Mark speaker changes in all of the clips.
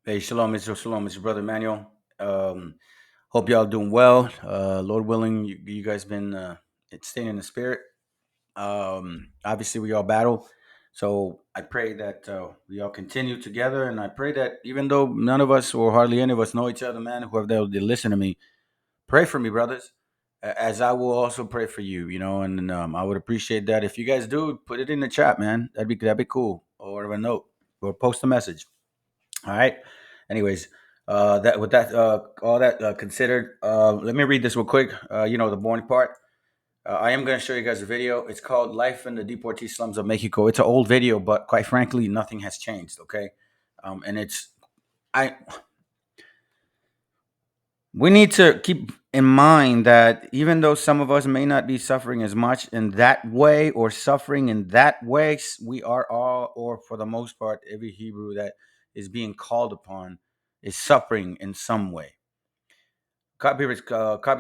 Speaker 1: Hey, shalom, Mr. Shalom, Mr. Brother Emmanuel. Hope y'all doing well. Lord willing, you guys been staying in the spirit. Obviously, we all battle, so I pray that we all continue together, and I pray that even though none of us or hardly any of us know each other, man, whoever they listen to me, pray for me, brothers, as I will also pray for you. And I would appreciate that if you guys do put it in the chat, man. That'd be cool, or whatever note, or post a message. All right. Anyways, that with that all that considered, let me read this real quick. The boring part. I am going to show you guys a video. It's called "Life in the Deportee Slums of Mexico." It's an old video, but quite frankly, nothing has changed. Okay, and it's I. We need to keep in mind that even though some of us may not be suffering as much in that way or suffering in that way, we are all, or for the most part, every Hebrew that is being called upon is suffering in some way. Copy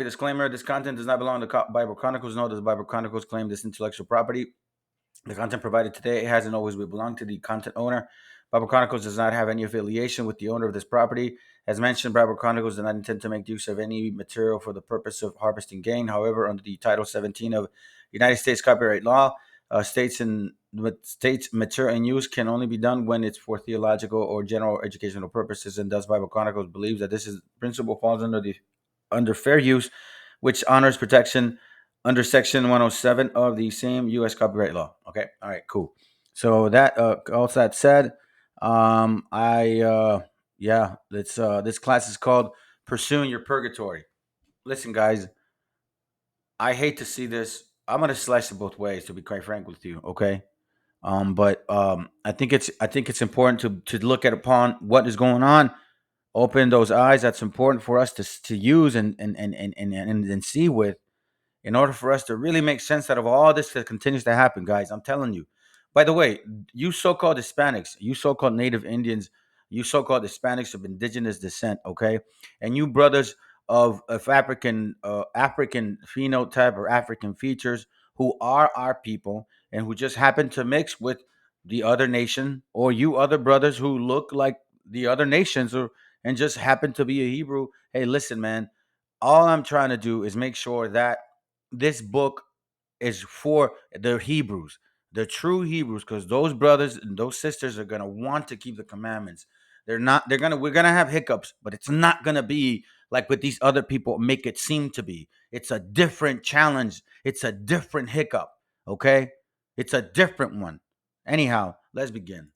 Speaker 1: disclaimer: this content does not belong to Bible Chronicles, nor does Bible Chronicles claim this intellectual property. The content provided today hasn't always belonged to the content owner. Bible Chronicles does not have any affiliation with the owner of this property. As mentioned, Bible Chronicles does not intend to make use of any material for the purpose of harvesting gain. However, under the Title 17 of United States copyright law, states material and use can only be done when it's for theological or general educational purposes, and thus Bible Chronicles believes that this principle falls under fair use, which honors protection under Section 107 of the same U.S. copyright law. Okay, all right, cool. So that all that said, I yeah, this class is called "Pursuing Your Purgatory." Listen, guys, I hate to see this. I'm gonna slice it both ways, to be quite frank with you. Okay, but I think it's important to look at upon what is going on, open those eyes. That's important for us to use and see with, in order for us to really make sense out of all this that continues to happen, guys. I'm telling you. By the way, you so-called Hispanics, you so-called Native Indians, you so-called Hispanics of indigenous descent, okay, and you brothers of African phenotype or African features who are our people and who just happen to mix with the other nation, or you other brothers who look like the other nations, or and just happen to be a Hebrew. Hey, listen, man. All I'm trying to do is make sure that this book is for the Hebrews, the true Hebrews, because those brothers and those sisters are gonna want to keep the commandments. They're not. We're gonna have hiccups, but it's not gonna be like what these other people make it seem to be. It's a different challenge. It's a different hiccup. Okay, it's a different one. Anyhow, let's begin.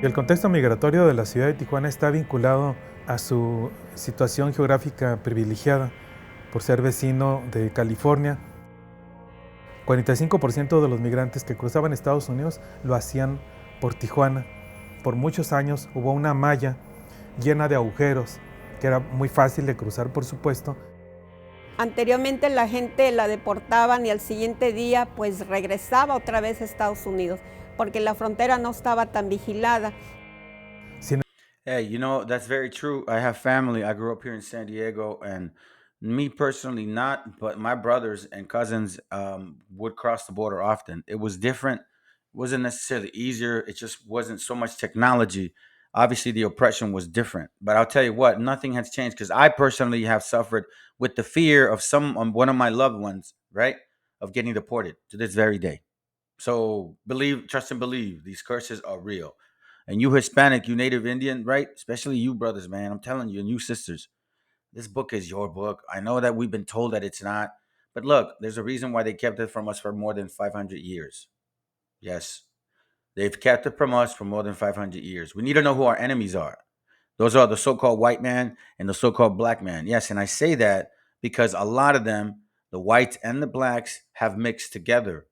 Speaker 2: El contexto migratorio de la ciudad de Tijuana está vinculado a su situación geográfica privilegiada por ser vecino de California. 45% de los migrantes que cruzaban Estados Unidos lo hacían por Tijuana. Por muchos años hubo una malla llena de agujeros, que era muy fácil de cruzar, por supuesto.
Speaker 3: Anteriormente la gente la deportaban y al siguiente día pues regresaba otra vez a Estados Unidos, porque la frontera no estaba tan vigilada.
Speaker 1: Hey, that's very true. I have family. I grew up here in San Diego, and me personally, not, but my brothers and cousins would cross the border often. It was different. It wasn't necessarily easier. It just wasn't so much technology. Obviously, the oppression was different. But I'll tell you what, nothing has changed, because I personally have suffered with the fear of one of my loved ones, right, of getting deported to this very day. So believe, trust, and believe these curses are real. And you Hispanic, you Native Indian, right? Especially you brothers, man. I'm telling you, and you sisters, this book is your book. I know that we've been told that it's not, but look, there's a reason why they kept it from us for more than 500 years. Yes, they've kept it from us for more than 500 years. We need to know who our enemies are. Those are the so-called white man and the so-called black man. Yes, and I say that because a lot of them, the whites and the blacks, have mixed together,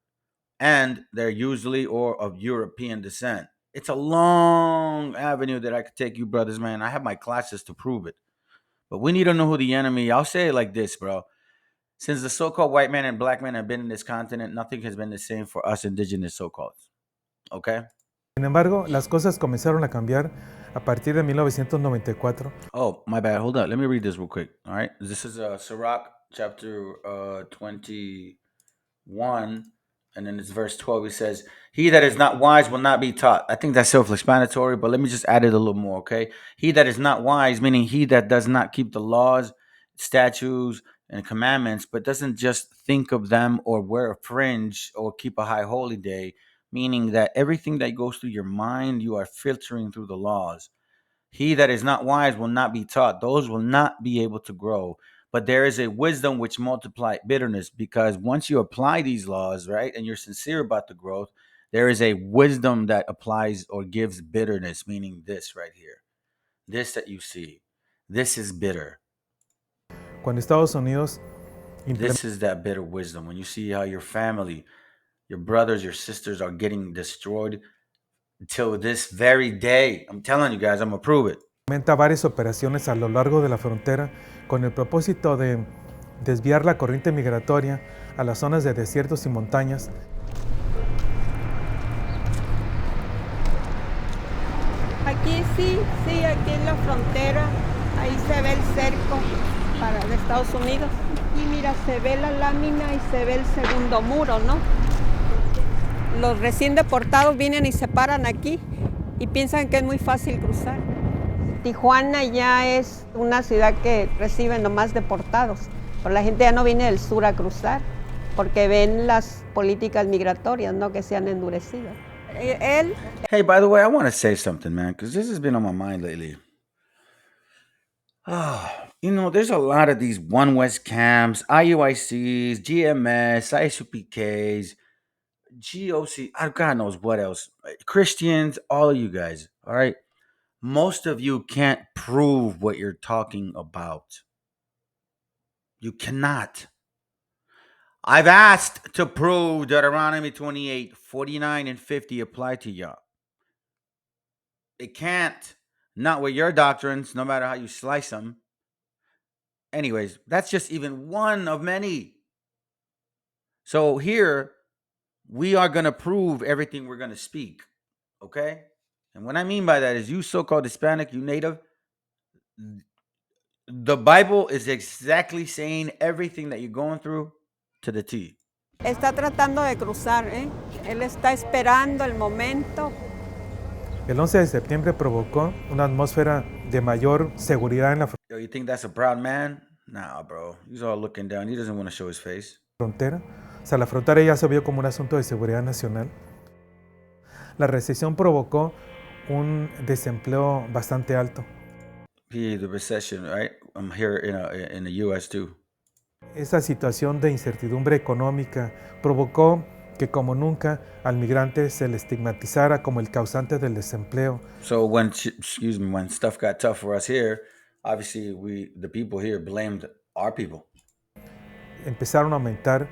Speaker 1: and they're usually or of European descent. It's a long avenue that I could take you, brothers, man. I have my classes to prove it. But we need to know who the enemy. I'll say it like this, bro. Since the so-called white man and black man have been in this continent, nothing has been the same for us indigenous so-called. Okay?
Speaker 2: Sin embargo, las cosas comenzaron a cambiar A partir de 1994,
Speaker 1: Oh, my bad. Hold on. Let me read this real quick. All right. This is Sirach chapter 21, and then it's verse 12. It says, "He that is not wise will not be taught." I think that's self-explanatory, but let me just add it a little more, okay? He that is not wise, meaning he that does not keep the laws, statutes, and commandments, but doesn't just think of them or wear a fringe or keep a high holy day, meaning that everything that goes through your mind, you are filtering through the laws. He that is not wise will not be taught. Those will not be able to grow. But there is a wisdom which multiply bitterness, because once you apply these laws, right, and you're sincere about the growth, there is a wisdom that applies or gives bitterness, meaning this right here. This that you see. This is bitter.
Speaker 2: cuando Estados Unidos
Speaker 1: This is that bitter wisdom. When you see how your family, your brothers, your sisters are getting destroyed until this very day. I'm telling you guys, I'm going to prove it.
Speaker 2: implementa varias operaciones a lo largo de la frontera con el propósito de desviar la corriente migratoria a las zonas de desiertos y montañas.
Speaker 3: Aquí sí, aquí en la frontera, ahí se ve el cerco de Estados Unidos. Y mira, se ve la lámina y se ve el segundo muro, ¿no? Los recién deportados vienen y se paran aquí y piensan que es muy fácil cruzar. Tijuana ya es una ciudad que recibe nomás deportados, pero la gente ya no viene del sur a cruzar porque ven las políticas migratorias, ¿no?, que se han endurecido. Él
Speaker 1: Hey, by the way, I want to say something, man, because this has been on my mind lately. There's a lot of these One West camps, IUICs, GMS, ISUPKs, GOC, God knows what else. Christians, all of you guys, all right? Most of you can't prove what you're talking about. You cannot. I've asked to prove Deuteronomy 28, 49, and 50 apply to y'all. It can't. Not with your doctrines, no matter how you slice them. Anyways, that's just even one of many. So here, we are going to prove everything we're going to speak. Okay? And what I mean by that is, you so-called Hispanic, you native, the Bible is exactly saying everything that you're going through to the T.
Speaker 3: está tratando de cruzar, ¿eh? Él está esperando el momento.
Speaker 2: El 11 de septiembre provocó una atmósfera de mayor seguridad en la
Speaker 1: Yo, you think that's a proud man? Nah, bro. He's all looking down. He doesn't want to show his face.
Speaker 2: frontera. O sea, la frontera ya se vio como un asunto de seguridad nacional. La recesión provocó un desempleo bastante alto.
Speaker 1: The recession, right? I'm here in the U.S. too.
Speaker 2: Esa situación de incertidumbre económica provocó que como nunca al migrante se le estigmatizara como el causante del desempleo.
Speaker 1: So when stuff got tough for us here, obviously the people here blamed our people.
Speaker 2: Empezaron a aumentar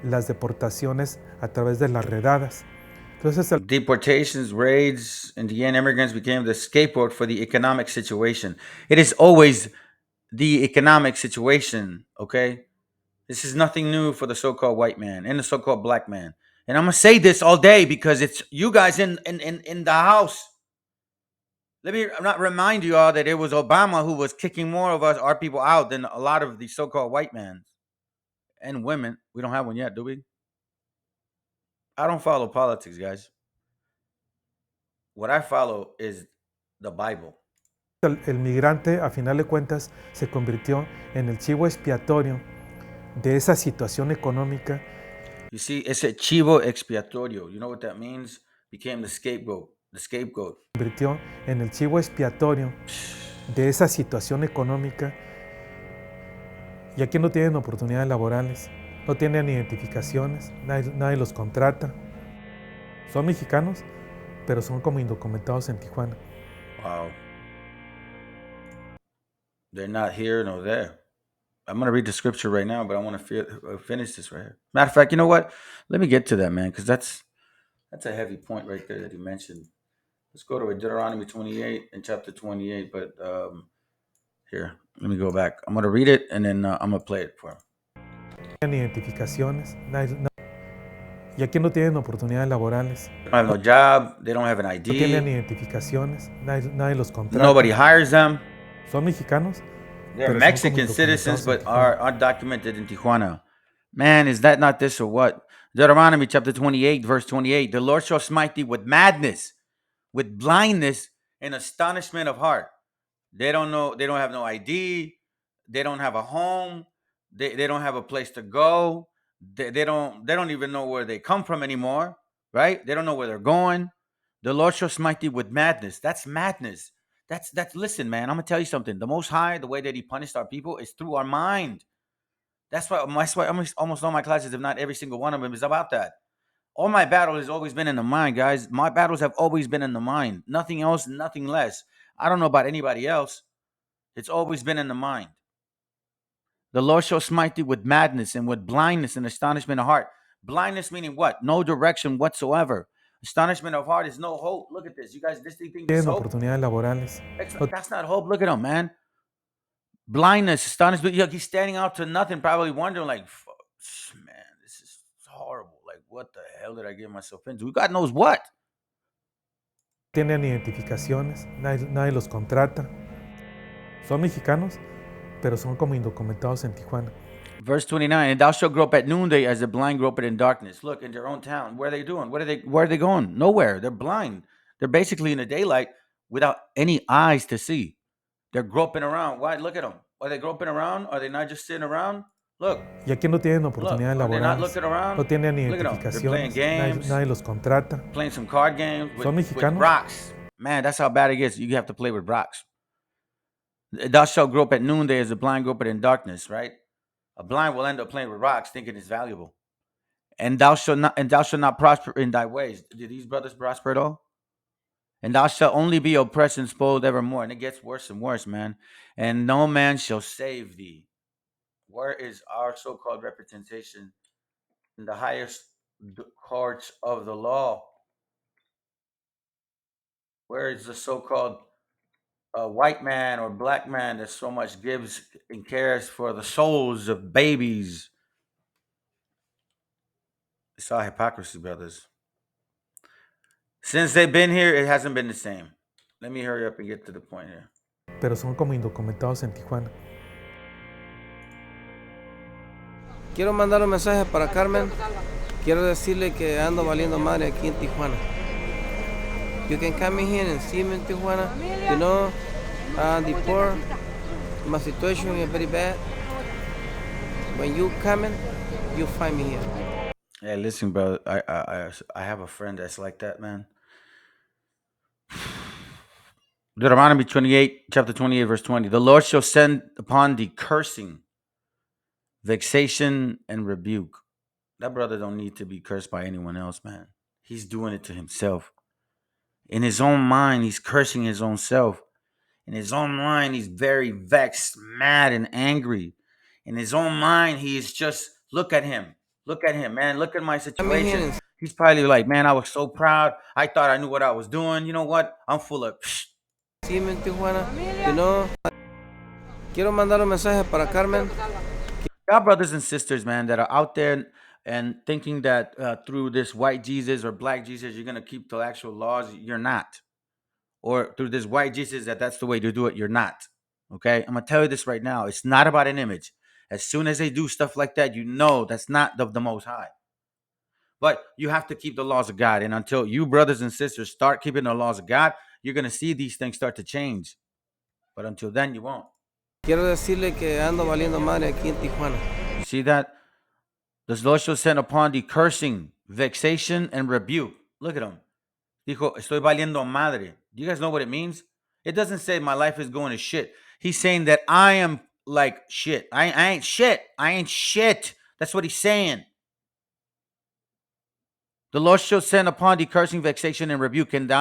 Speaker 2: las deportaciones a través de las redadas. Entonces,
Speaker 1: Deportations, raids, Indiana immigrants became the scapegoat for the economic situation. It is always the economic situation, okay? This is nothing new for the so-called white man and the so-called black man. And I'm going to say this all day because it's you guys in the house. Let me not remind you all that it was Obama who was kicking more of our people out than a lot of the so-called white men and women. We don't have one yet, do we? I don't follow politics, guys. What I follow is the Bible.
Speaker 2: el migrante, a final de cuentas, se convirtió en el chivo expiatorio de esa situación económica.
Speaker 1: You see, it's a chivo expiatorio. You know what that means? Became the scapegoat. The scapegoat.
Speaker 2: Se convirtió en el chivo expiatorio de esa situación económica. Y aquí no tienen oportunidades laborales, no tienen identificaciones, nadie los contrata. Son mexicanos, pero son como indocumentados en Tijuana.
Speaker 1: Wow. They're not here nor there. I'm going to read the scripture right now, but I want to finish this right here. Matter of fact, you know what? Let me get to that, man, because that's a heavy point right there that he mentioned. Let's go to Deuteronomy 28 and chapter 28. But here, let me go back. I'm going to read it, and then I'm going to play it for him.
Speaker 2: No tienen identificaciones, Y aquí no tienen oportunidades laborales,
Speaker 1: They don't have no job. They don't have an
Speaker 2: no tienen
Speaker 1: ID.
Speaker 2: identificaciones, nadie los contrata.
Speaker 1: Nobody hires them.
Speaker 2: Son mexicanos,
Speaker 1: They're
Speaker 2: pero son como
Speaker 1: Mexican citizens,
Speaker 2: indocumentados en
Speaker 1: but are
Speaker 2: Tijuana.
Speaker 1: undocumented in Tijuana. Man, is that not this or what? Deuteronomy chapter 28, verse 28. The Lord shall smite thee with madness, with blindness, and astonishment of heart. They don't know, they don't have no ID, they don't have a home, they don't have a place to go, they don't even know where they come from anymore, right? They don't know where they're going. The Lord shall smite thee with madness. That's madness. That's listen, man. I'm gonna tell you something. The Most High, the way that He punished our people is through our mind. That's why almost all my classes, if not every single one of them, is about that. All my battle has always been in the mind, guys. My battles have always been in the mind. Nothing else, nothing less. I don't know about anybody else. It's always been in the mind. The Lord shall smite thee with madness and with blindness and astonishment of heart. Blindness meaning what? No direction whatsoever. Astonishment of heart is no hope. Look at this. You guys, this think this is
Speaker 2: Tienen
Speaker 1: hope?
Speaker 2: oportunidades laborales, no
Speaker 1: That's not hope. Look at him, man. Blindness, astonishment. He's standing out to nothing, probably wondering, like, man, this is horrible. Like, what the hell did I get myself into? God knows what.
Speaker 2: tienen identificaciones, nadie los contrata. Son mexicanos, pero son como indocumentados en Tijuana.
Speaker 1: Verse 29, and thou shalt grope at noonday as the blind grope in darkness. Look, in their own town, what are they doing? Where are they going? Nowhere. They're blind. They're basically in the daylight without any eyes to see. They're groping around. Why? Look at them. Are they groping around? Are they not just sitting around? Look.
Speaker 2: Y aquí no tienen
Speaker 1: Look,
Speaker 2: oportunidades
Speaker 1: are they not
Speaker 2: laborales,
Speaker 1: looking around?
Speaker 2: no tienen
Speaker 1: Look at them. They're playing
Speaker 2: identificaciones,
Speaker 1: games,
Speaker 2: nadie los contrata.
Speaker 1: playing some card games
Speaker 2: Son
Speaker 1: with
Speaker 2: mexicanos.
Speaker 1: rocks. Man, that's how bad it gets. You have to play with rocks. Thou shalt grope at noonday as a blind gropeth in darkness, right? A blind will end up playing with rocks, thinking it's valuable. And thou shalt not prosper in thy ways. Did these brothers prosper at all? And thou shalt only be oppressed and spoiled evermore. And it gets worse and worse, man. And no man shall save thee. Where is our so-called representation in the highest courts of the law? Where is the so-called white man or black man that so much gives and cares for the souls of babies? It's all hypocrisy, brothers. Since they've been here, it hasn't been the same. Let me hurry up and get to the point here.
Speaker 2: Pero son como indocumentados en Tijuana.
Speaker 4: Quiero mandar un mensaje para Carmen. Quiero decirle que ando valiendo madre aquí en Tijuana. You can come in here and see me in Tijuana. You know, the poor, my situation is very bad. When you come in, you find me here.
Speaker 1: Hey, listen, bro. I have a friend that's like that, man. Deuteronomy 28, chapter 28, verse 20. The Lord shall send upon thee cursing, vexation, and rebuke. That brother don't need to be cursed by anyone else, man. He's doing it to himself. In his own mind, he's cursing his own self. In his own mind, he's very vexed, mad, and angry. In his own mind, he is just, look at him. Look at him, man. Look at my situation. He's probably like, man, I was so proud. I thought I knew what I was doing. You know what? I'm full of...
Speaker 4: See me in Tijuana. You know, quiero mandar un mensaje para Carmen.
Speaker 1: Y'all brothers and sisters, man, that are out there and thinking that through this white Jesus or black Jesus, you're going to keep the actual laws. You're not. Or through this white Jesus, that's the way to do it. You're not. Okay? I'm going to tell you this right now. It's not about an image. As soon as they do stuff like that, you know that's not of the Most High. But you have to keep the laws of God. And until you brothers and sisters start keeping the laws of God, you're going to see these things start to change. But until then, you won't.
Speaker 4: Quiero decirle que ando valiendo madre aquí en Tijuana.
Speaker 1: You see that? The Lord shall send upon thee cursing, vexation, and rebuke. Look at him. Dijo, estoy valiendo madre. Do you guys know what it means? It doesn't say my life is going to shit. He's saying that I am like shit. I ain't shit. I ain't shit. That's what he's saying. The Lord shall send upon thee cursing, vexation, and rebuke, and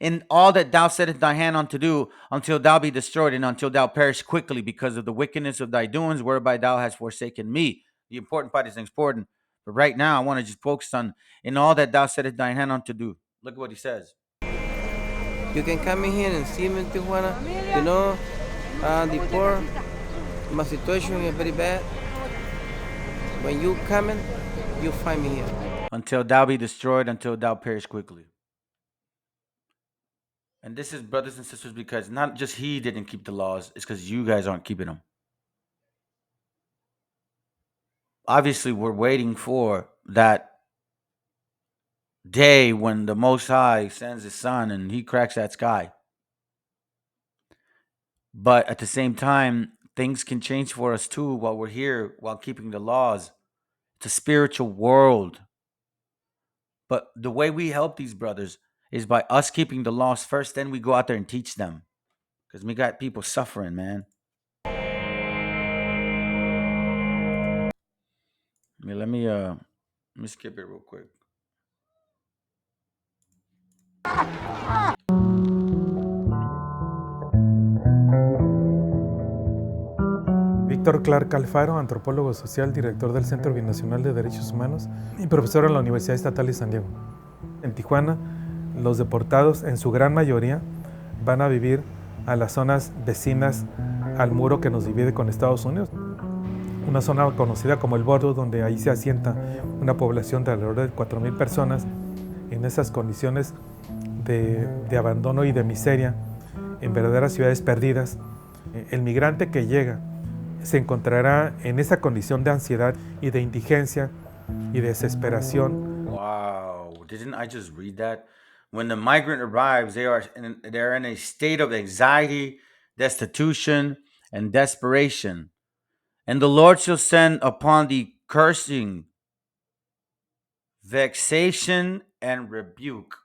Speaker 1: in all that thou settest thy hand on to do, until thou be destroyed, and until thou perish quickly, because of the wickedness of thy doings, whereby thou hast forsaken me. The important part is important. But right now, I want to just focus on in all that thou settest thy hand on to do. Look at what he says.
Speaker 4: You can come in here and see me in Tijuana. You know, the poor, my situation is very bad. When you come in, you find me here.
Speaker 1: until thou be destroyed, until thou perish quickly. And this is, brothers and sisters, because not just he didn't keep the laws, it's because you guys aren't keeping them. Obviously, we're waiting for that day when the Most High sends his son and he cracks that sky. But at the same time, things can change for us too while we're here, while keeping the laws. It's a spiritual world. But the way we help these brothers is by us keeping the laws first, then we go out there and teach them. Because we got people suffering, man. Let me skip it real quick.
Speaker 2: Víctor Clark Alfaro, antropólogo social, director del Centro Binacional de Derechos Humanos y profesor en la Universidad Estatal de San Diego. En Tijuana, los deportados, en su gran mayoría, van a vivir a las zonas vecinas al muro que nos divide con Estados Unidos. Una zona conocida como el Bordo, donde ahí se asienta una población de alrededor de 4,000 personas en esas condiciones de abandono y de miseria, en verdaderas ciudades perdidas. El migrante que llega se encontrará en esa condición de ansiedad y de indigencia y de desesperación.
Speaker 1: Wow, didn't I just read that? When the migrant arrives, they're in a state of anxiety, destitution, and desperation. And the Lord shall send upon thee cursing, vexation, and rebuke.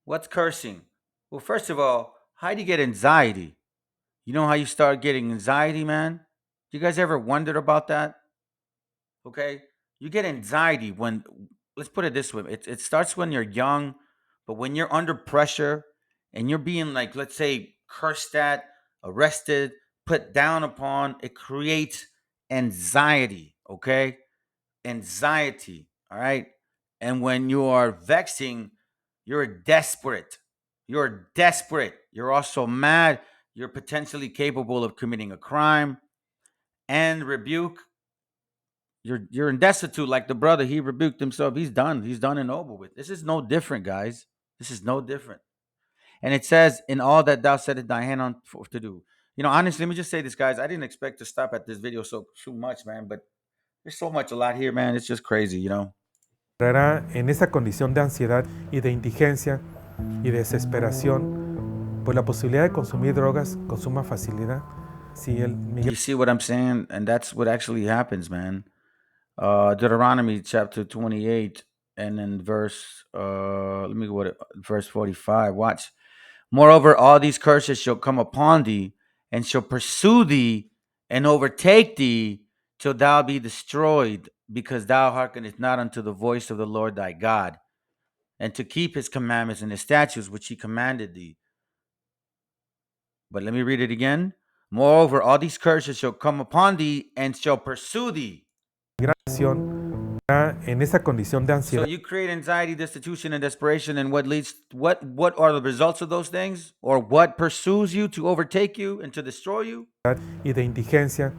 Speaker 1: What's cursing? Well, first of all, how do you get anxiety? You know how you start getting anxiety, man? You guys ever wondered about that? Okay. You get anxiety when, let's put it this way, it starts when you're young, but when you're under pressure and you're being, like, let's say, cursed at, arrested, put down upon, it creates anxiety. Okay. Anxiety. All right. And when you are vexing, you're desperate. You're desperate. You're also mad. You're potentially capable of committing a crime. And rebuke, you're in destitute, like the brother. He rebuked himself. He's done. He's done and over with. This is no different, guys. This is no different. And it says, in all that thou settest thy hand on for to do. You know, honestly, let me just say this, guys. I didn't expect to stop at this video so much, man. But there's so much, a lot here, man. It's just crazy, you know.
Speaker 2: En esa condición de ansiedad y de indigencia y de desesperación, pues la posibilidad de consumir drogas con suma facilidad. Si el
Speaker 1: You see what I'm saying? And that's what actually happens, man. Deuteronomy chapter 28 and then verse verse 45. Watch. Moreover, all these curses shall come upon thee and shall pursue thee and overtake thee till thou be destroyed, because thou hearkenest not unto the voice of the Lord thy God, and to keep his commandments and his statutes which he commanded thee. But let me read it again. Moreover, all these curses shall come upon thee and shall pursue thee.
Speaker 2: En esa condición de ansiedad.
Speaker 1: So you create anxiety, destitution, and desperation, and what are the results of those things? Or what pursues you to overtake you and to destroy you?
Speaker 2: Y de indigencia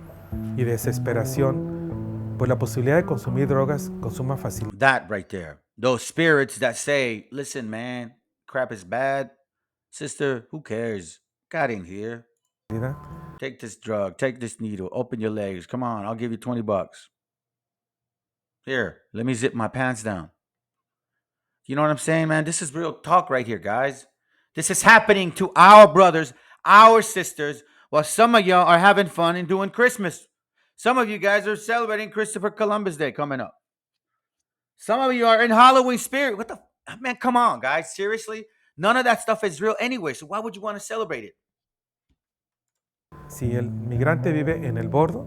Speaker 2: y desesperación, pues la posibilidad de consumir drogas con suma facilidad.
Speaker 1: That right there. Those spirits that say, listen, man, crap is bad. Sister, who cares? Got in here. Take this drug, take this needle, open your legs. Come on, I'll give you $20. Here, let me zip my pants down. You know what I'm saying, man? This is real talk right here, guys. This is happening to our brothers, our sisters, while some of y'all are having fun and doing Christmas. Some of you guys are celebrating Christopher Columbus Day coming up. Some of you are in Halloween spirit. What the man? Come on, guys. Seriously? None of that stuff is real anyway. So why would you want to celebrate it?
Speaker 2: Si el migrante vive en el bordo,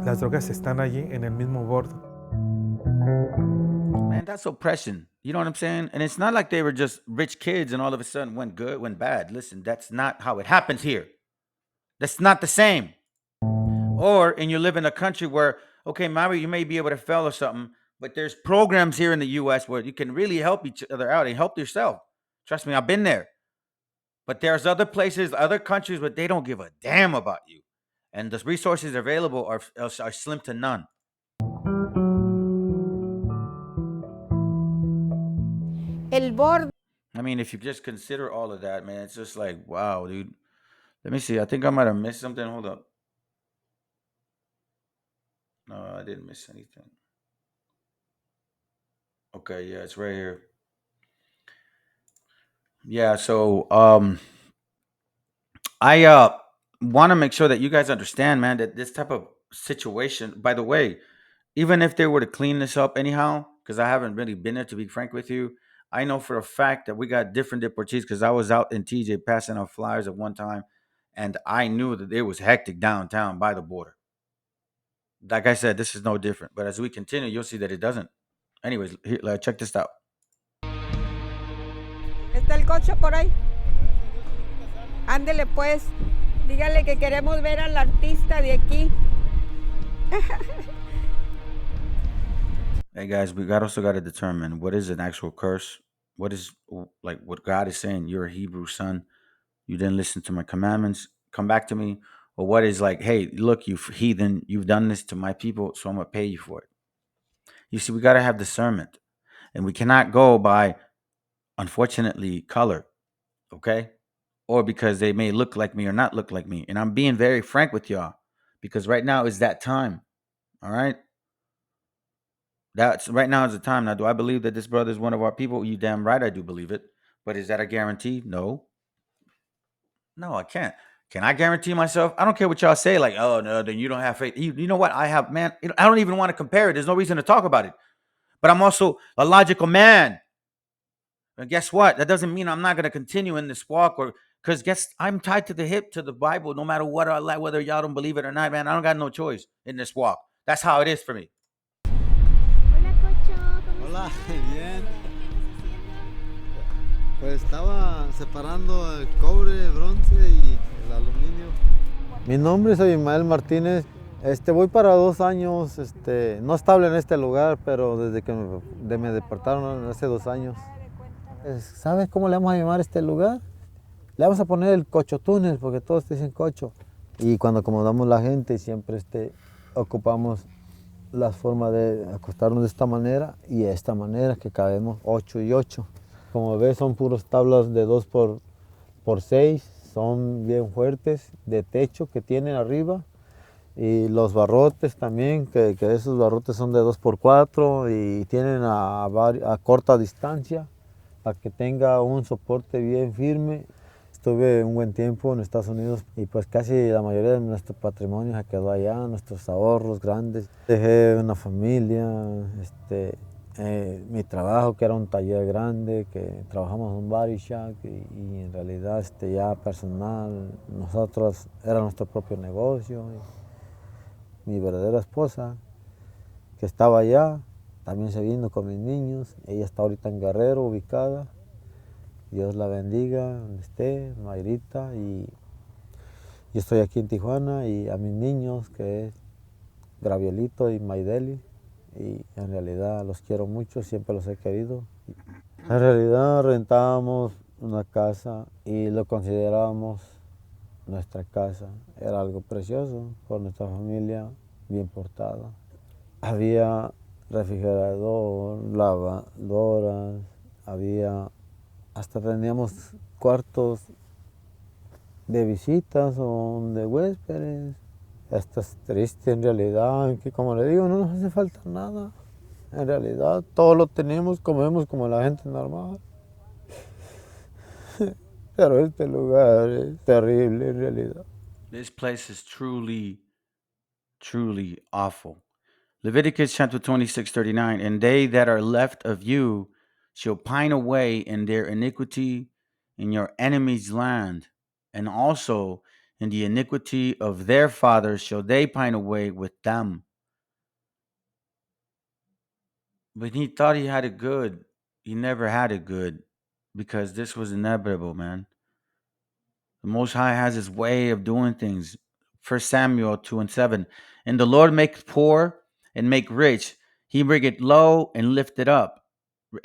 Speaker 2: las drogas están allí en el mismo bordo.
Speaker 1: Man, that's oppression. You know what I'm saying? And it's not like they were just rich kids and all of a sudden went good, went bad. Listen, that's not how it happens here. That's not the same. And you live in a country where, okay, maybe you may be able to fail or something, but there's programs here in the U.S. where you can really help each other out and help yourself. Trust me, I've been there. But there's other places, other countries where they don't give a damn about you. And the resources available are slim to none.
Speaker 3: el borde.
Speaker 1: I mean, if you just consider all of that, man, it's just like, wow, dude. Let me see. I think I might have missed something. Hold up. No, I didn't miss anything. Okay, yeah, it's right here. Yeah, so I want to make sure that you guys understand, man, that this type of situation, by the way, even if they were to clean this up anyhow, because I haven't really been there to be frank with you, I know for a fact that we got different deportees because I was out in TJ passing out flyers at one time, and I knew that it was hectic downtown by the border. Like I said, this is no different. But as we continue, you'll see that it doesn't. Anyways, here, check this out.
Speaker 3: ¿Está el coche por ahí? Ándele pues, dígale que queremos ver al artista de aquí.
Speaker 1: Hey guys, we got also got to determine what is an actual curse. What is like what God is saying? You're a Hebrew son. You didn't listen to my commandments. Come back to me. Or what is like, hey, look, you heathen, you've done this to my people, so I'm gonna pay you for it. You see, we gotta have discernment, and we cannot go by, unfortunately, color. Okay, or because they may look like me or not look like me. And I'm being very frank with y'all because right now is that time. All right. That's right now is the time. Now, do I believe that this brother is one of our people? You damn right I do believe it. But is that a guarantee? No. No, I can't. Can I guarantee myself? I don't care what y'all say, like, oh no, then you don't have faith. You know what? I have, man, I don't even want to compare it. There's no reason to talk about it. But I'm also a logical man. And guess what? That doesn't mean I'm not gonna continue in this walk or because guess I'm tied to the hip to the Bible, no matter what I like, whether y'all don't believe it or not, man. I don't got no choice in this walk. That's how it is for me.
Speaker 5: Hola, Cocho, ¿cómo
Speaker 6: Hola,
Speaker 5: estás?
Speaker 6: bien.
Speaker 5: ¿Qué estás haciendo?
Speaker 6: Pues estaba separando el cobre, el bronce y el aluminio. Mi nombre es Abimael Martínez. Voy para 2 años, no estable en este lugar, pero desde que me deportaron hace 2 años. ¿Sabes cómo le vamos a llamar este lugar? Le vamos a poner el Cocho Túnel, porque todos dicen Cocho. Y cuando acomodamos la gente, siempre ocupamos la forma de acostarnos de esta manera y de esta manera, que cabemos 8 y 8. Como ves, son puros tablas de 2 por 6, son bien fuertes, de techo que tienen arriba. Y los barrotes también, que esos barrotes son de 2 por 4 y tienen a corta distancia para que tenga un soporte bien firme. Estuve un buen tiempo en Estados Unidos y pues casi la mayoría de nuestro patrimonio se quedó allá, nuestros ahorros grandes. Dejé una familia, mi trabajo que era un taller grande, que trabajamos en un body shop y en realidad ya personal, nosotros era nuestro propio negocio. Mi verdadera esposa, que estaba allá, también se vino con mis niños. Ella está ahorita en Guerrero, ubicada. Dios la bendiga, donde esté, Mayrita. Y yo estoy aquí en Tijuana y a mis niños, que es Gravielito y Maideli. Y en realidad los quiero mucho, siempre los he querido. En realidad rentábamos una casa y lo considerábamos nuestra casa. Era algo precioso por nuestra familia bien portada. Había refrigerador, lavadoras, hasta teníamos cuartos de visitas o de huéspedes. Esto es triste en realidad, que como le digo, no nos hace falta nada. En realidad todo lo tenemos, comemos como la gente normal. Pero este lugar es terrible en realidad.
Speaker 1: This place is truly, truly awful. Leviticus chapter 26:39. And they that are left of you shall pine away in their iniquity in your enemies' land, and also in the iniquity of their fathers shall they pine away with them. But he thought he had it good. He never had it good because this was inevitable, man. The Most High has his way of doing things. 1 Samuel 2 and 7. And the Lord make poor and make rich. He bring it low and lift it up.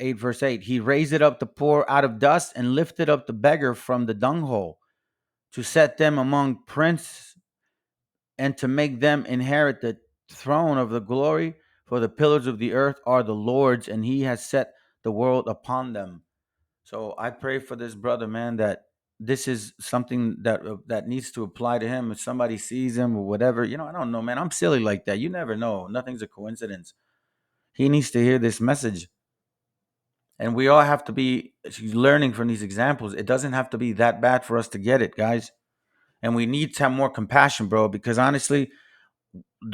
Speaker 1: 8 verse 8. He raised up the poor out of dust and lifted up the beggar from the dunghill to set them among princes and to make them inherit the throne of the glory. For the pillars of the earth are the Lord's, and he has set the world upon them. So I pray for this brother, man, that this is something that needs to apply to him. If somebody sees him or whatever, I don't know, man. I'm silly like that. You never know. Nothing's a coincidence. He needs to hear this message. And we all have to be learning from these examples. It doesn't have to be that bad for us to get it, guys. And we need to have more compassion, bro, because honestly,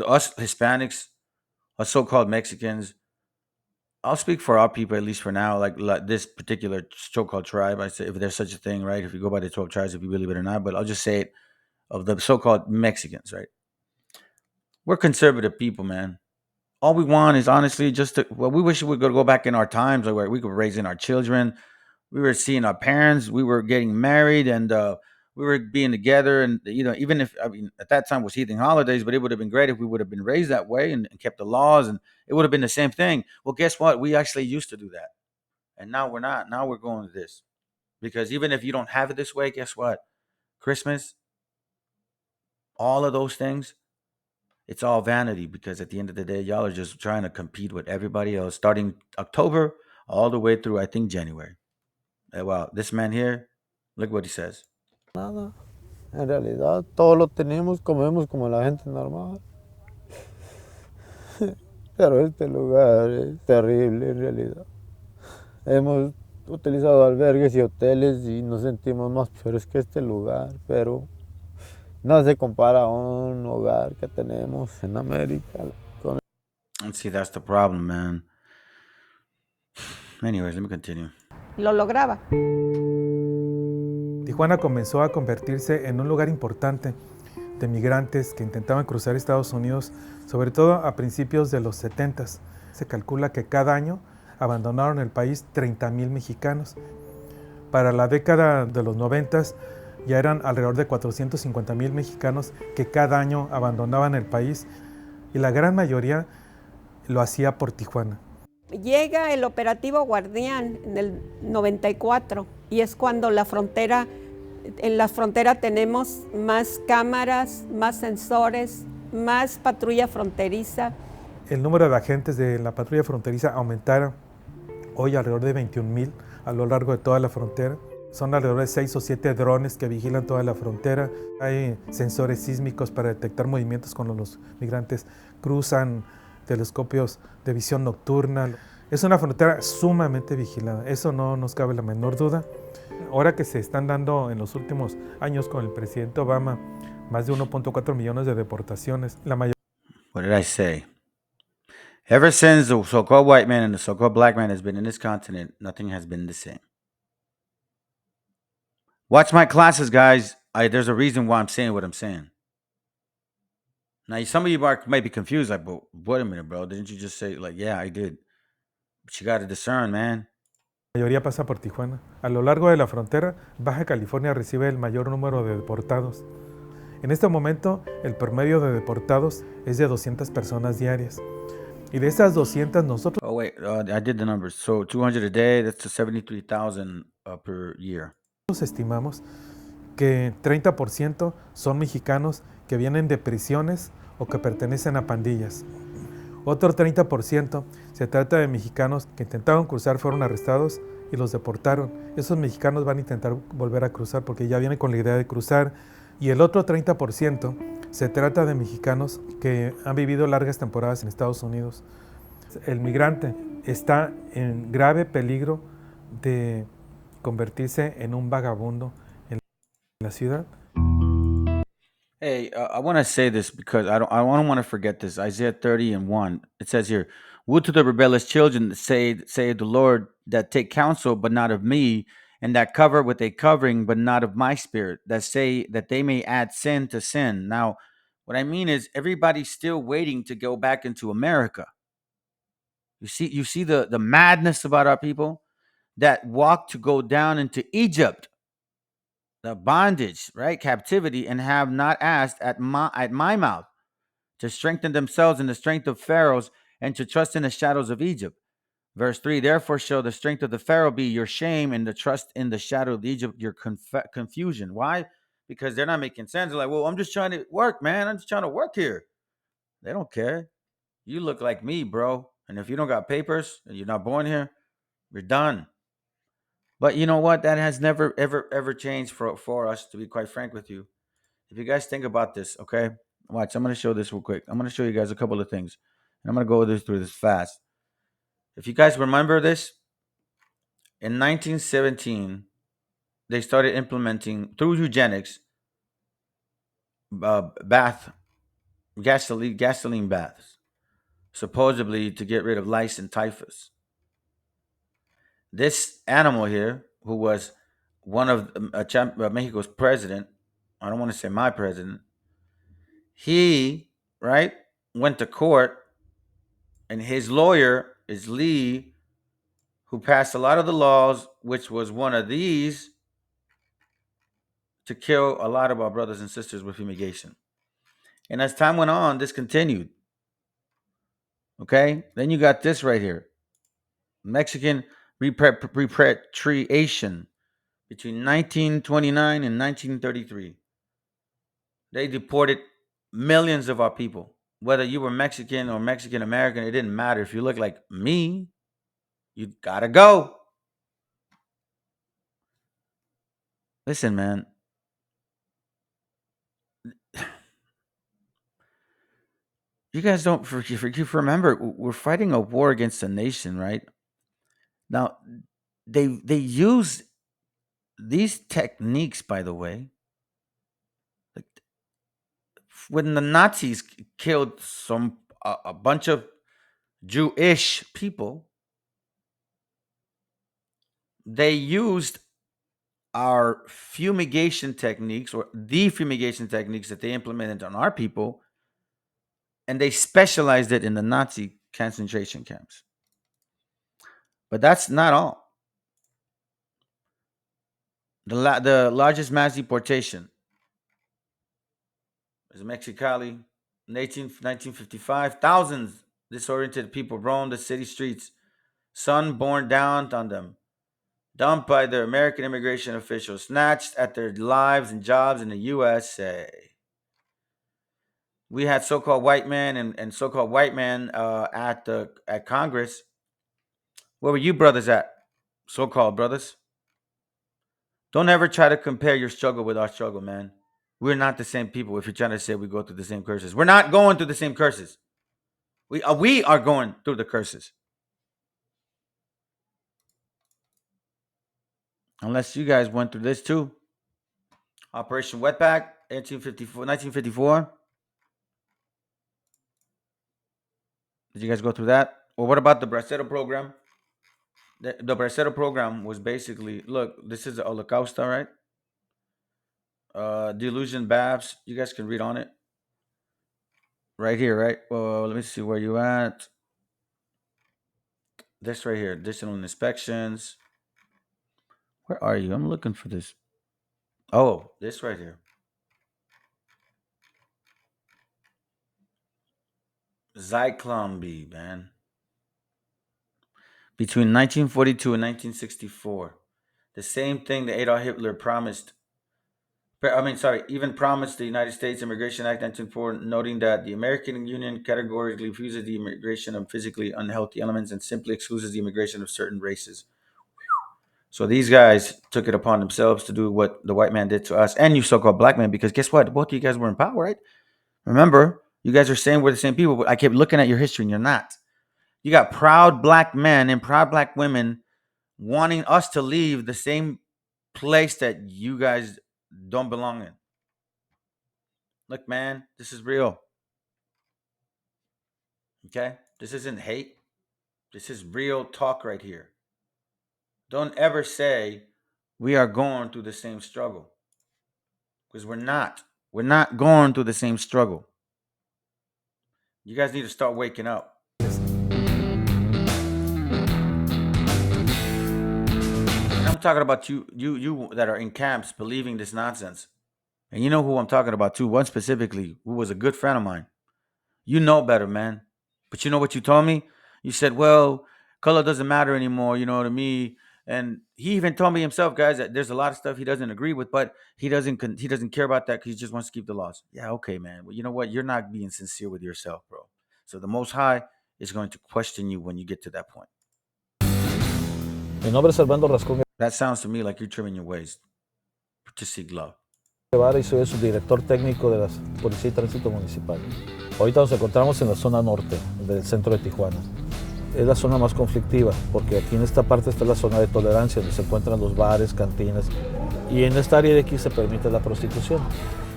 Speaker 1: us Hispanics, us so-called Mexicans, I'll speak for our people, at least for now, like this particular so-called tribe. I say, if there's such a thing, right? If you go by the 12 tribes, if you believe it or not, but I'll just say it, of the so-called Mexicans, right? We're conservative people, man. All we want is honestly just to, well, we wish we could go back in our times like where we could raise in our children. We were seeing our parents, we were getting married, and we were being together. And, even if, I mean, at that time was heathen holidays, but it would have been great if we would have been raised that way and kept the laws, and it would have been the same thing. Well, guess what? We actually used to do that. And now we're not. Now we're going to this. Because even if you don't have it this way, guess what? Christmas, all of those things, it's all vanity, because at the end of the day, y'all are just trying to compete with everybody else, starting October all the way through, I think, January. Well, this man here, look what he says.
Speaker 6: Nada. En realidad, todo lo tenemos, comemos como la gente normal. Pero este lugar es terrible en realidad. Hemos utilizado albergues y hoteles y nos sentimos más peores que este lugar, pero no se compara a un hogar que tenemos en América.
Speaker 1: And see, that's the problem, man. Anyways, let me continue.
Speaker 3: Lo lograba.
Speaker 2: Tijuana comenzó a convertirse en un lugar importante de migrantes que intentaban cruzar Estados Unidos, sobre todo a principios de los 70s. Se calcula que cada año abandonaron el país 30,000 mexicanos. Para la década de los 90s ya eran alrededor de 450,000 mexicanos que cada año abandonaban el país, y la gran mayoría lo hacía por Tijuana.
Speaker 3: Llega el operativo Guardián en el 94 y es cuando en la frontera tenemos más cámaras, más sensores, más patrulla fronteriza.
Speaker 2: El número de agentes de la patrulla fronteriza aumentaron hoy alrededor de 21,000 a lo largo de toda la frontera. Son alrededor de 6 o 7 drones que vigilan toda la frontera. Hay sensores sísmicos para detectar movimientos cuando los migrantes cruzan, telescopios de visión nocturna. Es una frontera sumamente vigilada, eso no nos cabe la menor duda. Ahora que se están dando en los últimos años con el presidente Obama más de 1.4 millones de deportaciones, la mayoría...
Speaker 1: What did I say? Ever since the so-called white man and the so-called black man has been in this continent, nothing has been the same. Watch my classes, guys. There's a reason why I'm saying what I'm saying. Now, some of you might be confused, like, but wait a minute, bro. Didn't you just say, like, yeah, I did? But you got to discern, man.
Speaker 2: La mayoría pasa por Tijuana. A lo largo de la frontera, Baja California recibe el mayor número de deportados. En este momento, el promedio de deportados es de 200 personas diarias. Y de esas 200, nosotros...
Speaker 1: Oh, wait, I did the numbers. So 200 a day, that's to 73,000 per year.
Speaker 2: Estimamos que 30% son mexicanos que vienen de prisiones o que pertenecen a pandillas. Otro 30% se trata de mexicanos que intentaron cruzar, fueron arrestados y los deportaron. Esos mexicanos van a intentar volver a cruzar porque ya vienen con la idea de cruzar. Y el otro 30% se trata de mexicanos que han vivido largas temporadas en Estados Unidos. El migrante está en grave peligro de convertirse en un vagabundo en la ciudad.
Speaker 1: Hey, I want to say this because I don't want to forget this. Isaiah 30:1. It says here, "Woe to the rebellious children that say the Lord, that take counsel, but not of me, and that cover with a covering, but not of my spirit, that say that they may add sin to sin." Now, what I mean is everybody's still waiting to go back into America. You see the madness about our people that walk to go down into Egypt, the bondage, right? Captivity, and have not asked at my mouth to strengthen themselves in the strength of Pharaoh's and to trust in the shadows of Egypt. Verse 3, therefore shall the strength of the Pharaoh be your shame, and the trust in the shadow of Egypt your confusion. Why? Because they're not making sense. They're like, well, I'm just trying to work, man. I'm just trying to work here. They don't care. You look like me, bro. And if you don't got papers and you're not born here, you're done. But you know what? That has never, ever changed for us, to be quite frank with you. If you guys think about this, okay? Watch, I'm going to show this real quick. I'm going to show you guys a couple of things. And I'm going to go through this fast. If you guys remember this, in 1917, they started implementing, through eugenics, bath gasoline baths, supposedly to get rid of lice and typhus. This animal here, who was one of Mexico's president, I don't want to say my president, he, right, went to court, and his lawyer is Lee, who passed a lot of the laws, which was one of these, to kill a lot of our brothers and sisters with fumigation. And as time went on, this continued. Okay? Then you got this right here. Mexican repatriation between 1929 and 1933. They deported millions of our people. Whether you were Mexican or Mexican American, it didn't matter. If you look like me, you gotta go. Listen, man. You guys don't remember, we're fighting a war against a nation, right? Now, they use these techniques, by the way. Like, when the Nazis killed a bunch of Jewish people, they used our fumigation techniques, or the fumigation techniques that they implemented on our people, and they specialized it in the Nazi concentration camps. But that's not all. The largest mass deportation is Mexicali, 1955. Thousands disoriented people roamed the city streets, sun borne down on them, dumped by their American immigration officials, snatched at their lives and jobs in the USA. We had so-called white men and so-called white men at Congress. Where were you brothers at? So-called brothers. Don't ever try to compare your struggle with our struggle, man. We're not the same people. If you're trying to say we go through the same curses, we're not going through the same curses. We are going through the curses. Unless you guys went through this too. Operation Wetback, 1954. Did you guys go through that? Or what about the Bracero program? The Bracero program was basically, look, this is the Holocausto, right? Delusion Babs. You guys can read on it. Right here, right? Well, let me see where you at. This right here, additional inspections. Where are you? I'm looking for this. Oh, this right here. Zyklon B, man. Between 1942 and 1964. The same thing that Adolf Hitler promised. Even promised the United States Immigration Act 1904, noting that the American Union categorically refuses the immigration of physically unhealthy elements and simply excludes the immigration of certain races. So these guys took it upon themselves to do what the white man did to us and you so-called black men, because guess what? Both of you guys were in power, right? Remember, you guys are saying we're the same people, but I kept looking at your history and you're not. You got proud black men and proud black women wanting us to leave the same place that you guys don't belong in. Look, man, this is real. Okay? This isn't hate. This is real talk right here. Don't ever say we are going through the same struggle. Because we're not. We're not going through the same struggle. You guys need to start waking up. And I'm talking about you that are in camps believing this nonsense. And you know who I'm talking about too. One specifically who was a good friend of mine. You know better, man. But you know what you told me? You said, well, color doesn't matter anymore, to me. And he even told me himself, guys, that there's a lot of stuff he doesn't agree with, but he doesn't care about that because he just wants to keep the laws. Yeah, okay, man. Well, you know what? You're not being sincere with yourself, bro. So the Most High is going to question you when you get to that point.
Speaker 6: Mi nombre es Armando Rascón.
Speaker 1: That sounds to me like you're trimming your waist to seek love.
Speaker 7: Y soy el subdirector técnico de la Policía y Tránsito Municipal. Ahorita nos encontramos en la zona norte del centro de Tijuana. Es la zona más conflictiva porque aquí en esta parte está la zona de tolerancia donde se encuentran los bares, cantinas y en esta área de aquí se permite la prostitución.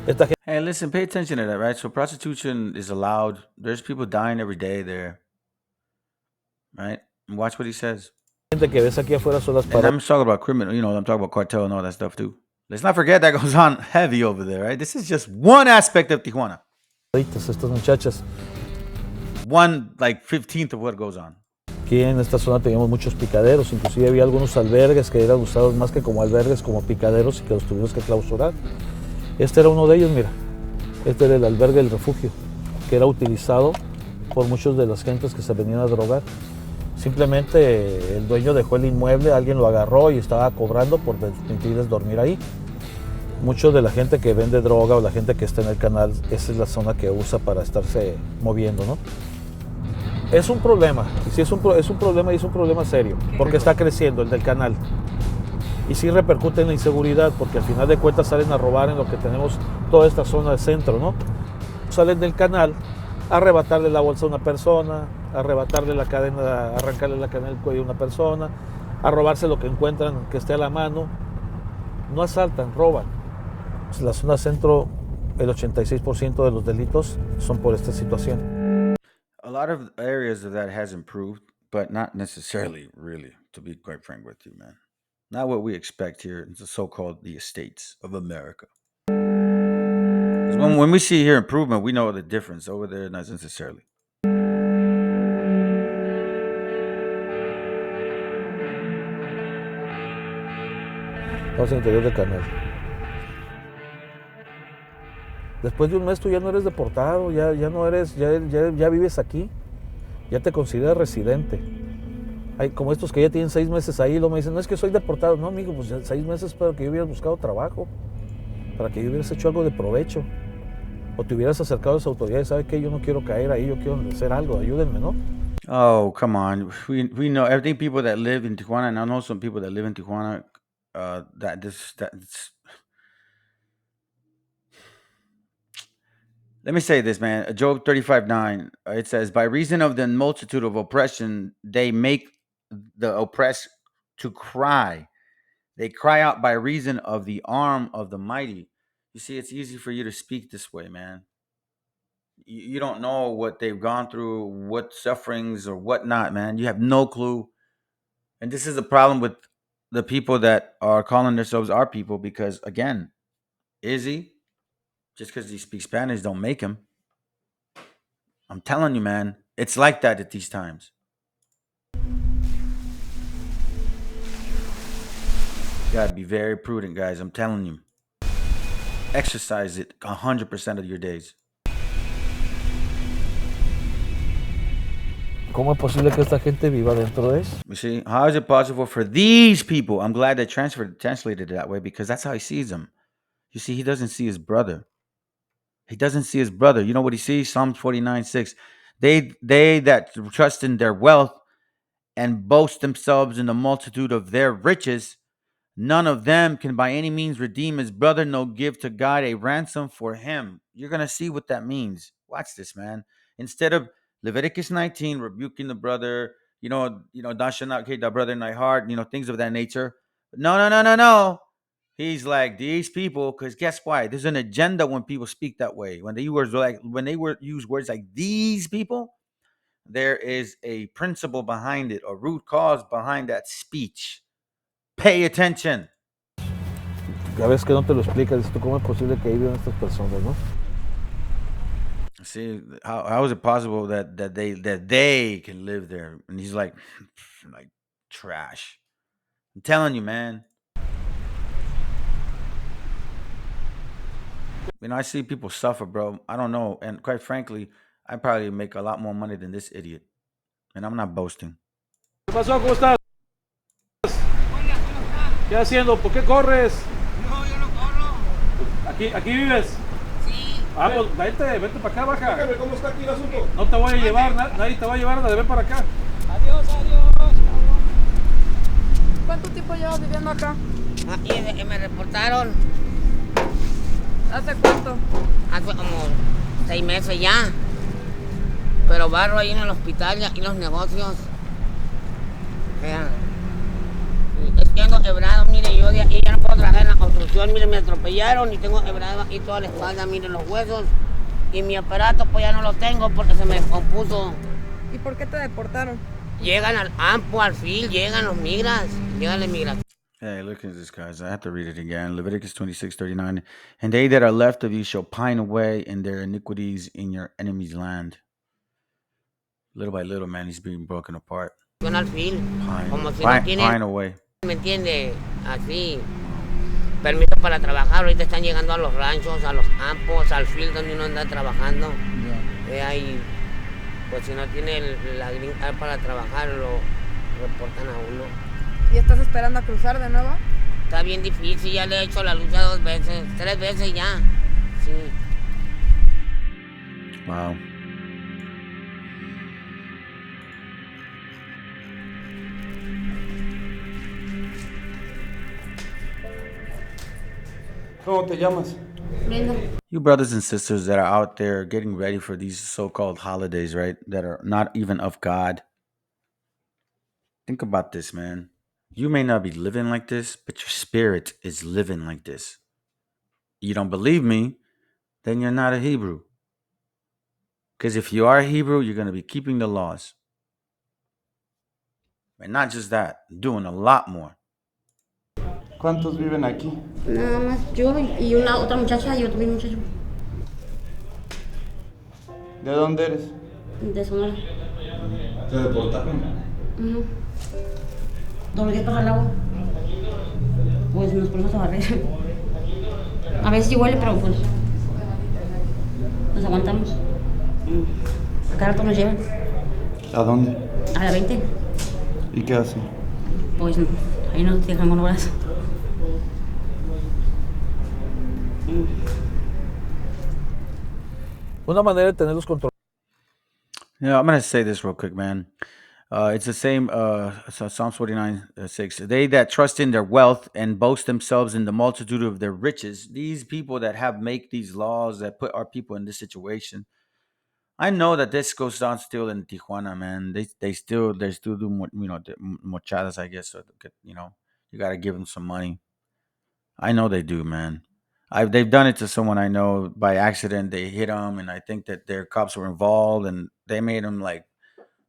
Speaker 7: Esta
Speaker 1: Hey, listen, pay attention to that, right? So prostitution is allowed. There's people dying every day there, right? And watch what he says.
Speaker 7: gente que ves aquí afuera son las
Speaker 1: And I'm talking about criminal, I'm talking about cartel and all that stuff too. Let's not forget that goes on heavy over there, right? This is just one aspect of Tijuana.
Speaker 7: paraditas, estas muchachas.
Speaker 1: One, like, 15th of what goes on.
Speaker 7: Aquí en esta zona teníamos muchos picaderos, inclusive había algunos albergues que eran usados más que como albergues, como picaderos y que los tuvimos que clausurar. Este era uno de ellos, mira. Este era el albergue del refugio, que era utilizado por muchos de las gentes que se venían a drogar. Simplemente el dueño dejó el inmueble, alguien lo agarró y estaba cobrando por permitirles dormir ahí. Mucho de la gente que vende droga o la gente que está en el canal, esa es la zona que usa para estarse moviendo, ¿no? Es un problema, y sí es un problema y es un problema serio, porque está creciendo el del canal. Y sí repercute en la inseguridad, porque al final de cuentas salen a robar en lo que tenemos toda esta zona del centro, ¿no? Salen del canal a arrebatarle la bolsa a una persona, a arrebatarle la cadena, a arrancarle la cadena del cuello a una persona, a robarse lo que encuentran que esté a la mano. No asaltan, roban. En la zona centro, el 86% de los delitos son por esta situación.
Speaker 1: A lot of areas of that has improved, but not necessarily, really, to be quite frank with you, man. Not what we expect here in the so-called the estates of America. 'Cause when we see here improvement, we know the difference. Over there, not necessarily.
Speaker 7: Vamos al interior del canal. Después de un mes tú ya no eres deportado, ya no eres, ya vives aquí, ya te consideras residente. Hay como estos que ya tienen 6 meses ahí, luego me dicen, no es que soy deportado. No, amigo, pues ya 6 meses para que yo hubieras buscado trabajo, para que yo hubieras hecho algo de provecho, o te hubieras acercado a las autoridades, ¿sabe qué? Yo no quiero caer ahí, yo quiero hacer algo, ayúdenme, ¿no?
Speaker 1: Oh, come on. We know everything. People that live in Tijuana, and I know some people that live in Tijuana. Let me say this, man. Job 35:9. It says, "By reason of the multitude of oppression, they make the oppressed to cry. They cry out by reason of the arm of the mighty." You see, it's easy for you to speak this way, man. You don't know what they've gone through, what sufferings or whatnot, man. You have no clue. And this is the problem with the people that are calling themselves our people, because again, Izzy, just because he speaks Spanish don't make him. I'm telling you, man, it's like that at these times. You gotta be very prudent, guys. I'm telling you. Exercise it 100% of your days.
Speaker 7: ¿Cómo es posible que esta gente viva dentro de eso?
Speaker 1: You see, how is it possible for these people? I'm glad they translated it that way, because that's how he sees them. You see, he doesn't see his brother. He doesn't see his brother. You know what he sees? Psalms 49:6. They that trust in their wealth and boast themselves in the multitude of their riches, none of them can by any means redeem his brother, no give to God a ransom for him. You're going to see what that means. Watch this, man. Instead of Leviticus 19, rebuking the brother, thou shalt not hate thy brother in thy heart, things of that nature. No. He's like, these people, because guess why? There's an agenda when people speak that way. When they use words like these people, there is a principle behind it, a root cause behind that speech. Pay attention.
Speaker 7: A veces que no te lo explicas, dices tú, ¿cómo es posible que vivan estas personas, no?
Speaker 1: See, how is it possible that they can live there? And he's like trash. I'm telling you, man. I see people suffer, bro. I don't know. And quite frankly, I probably make a lot more money than this idiot. And I'm not boasting.
Speaker 7: ¿Qué pasó? ¿Cómo estás? ¿Qué haciendo? ¿Por qué corres?
Speaker 8: No, yo no corro.
Speaker 7: ¿Aquí vives?
Speaker 8: Sí.
Speaker 7: Ah, pues vente para acá, baja.
Speaker 9: Dígame cómo está aquí el asunto.
Speaker 7: No te voy a llevar, nadie te va a llevar, ven para acá.
Speaker 8: Adiós.
Speaker 9: ¿Cuánto tiempo llevas viviendo acá?
Speaker 8: Y me reportaron
Speaker 9: ¿Hace cuánto?
Speaker 8: hace como 6 meses ya. Pero barro ahí en el hospital y aquí en los negocios. O sea, es que ando quebrado, mire, yo de aquí ya no puedo trabajar en la construcción, mire, me atropellaron y tengo quebrado aquí toda la espalda, mire los huesos. Y mi aparato pues ya no lo tengo porque se me descompuso.
Speaker 9: ¿Y por qué te deportaron?
Speaker 8: Llegan al AMPO, al FIL, llegan los migras, llegan la migración.
Speaker 1: Hey, look at this, guys. I have to read it again. Leviticus 26:39. And they that are left of you shall pine away in their iniquities in your enemy's land. Little by little, man, he's being broken apart.
Speaker 8: Al FIL,
Speaker 1: Pine,
Speaker 8: como si no
Speaker 1: pine,
Speaker 8: tienen,
Speaker 1: pine away.
Speaker 8: ¿me entiende? Así, permiso para trabajar. Ahorita están llegando a los ranchos, a los AMPOs, al FIL donde uno anda trabajando. Ahí, pues si no tiene la green card para trabajar, lo reportan a uno.
Speaker 9: ¿Y estás esperando a cruzar de nuevo?
Speaker 8: Está bien difícil, ya le he hecho la lucha 2 veces, 3 veces ya. Sí.
Speaker 1: Wow.
Speaker 10: ¿Cómo te llamas?
Speaker 1: You brothers and sisters that are out there getting ready for these so-called holidays, right? That are not even of God. Think about this, man. You may not be living like this, but your spirit is living like this. You don't believe me, then you're not a Hebrew. Because if you are a Hebrew, you're going to be keeping the laws. And not just that, doing a lot more.
Speaker 10: ¿Cuántos viven aquí?
Speaker 11: Nada más yo y una otra muchacha y otro muchacho
Speaker 10: ¿De dónde eres?
Speaker 11: de Sonora.
Speaker 10: ¿Te deportaron?
Speaker 11: Ujú. Todos los días pasa el agua. Pues nos ponemos a barrer. A veces sí huele, pero pues nos aguantamos. A cada rato nos llevan.
Speaker 10: ¿A dónde?
Speaker 11: A la 20.
Speaker 10: ¿Y qué hacen?
Speaker 11: Pues ahí nos dejan con horas.
Speaker 7: Una manera de tenerlos controlados.
Speaker 1: Yeah, I'm going to say this real quick, man. It's the same, so Psalms 49:6. They that trust in their wealth and boast themselves in the multitude of their riches, these people that have make these laws that put our people in this situation. I know that this goes on still in Tijuana, man. They still do mochadas, I guess. So you got to give them some money. I know they do, man. They've done it to someone I know by accident. They hit them, and I think that their cops were involved, and they made him like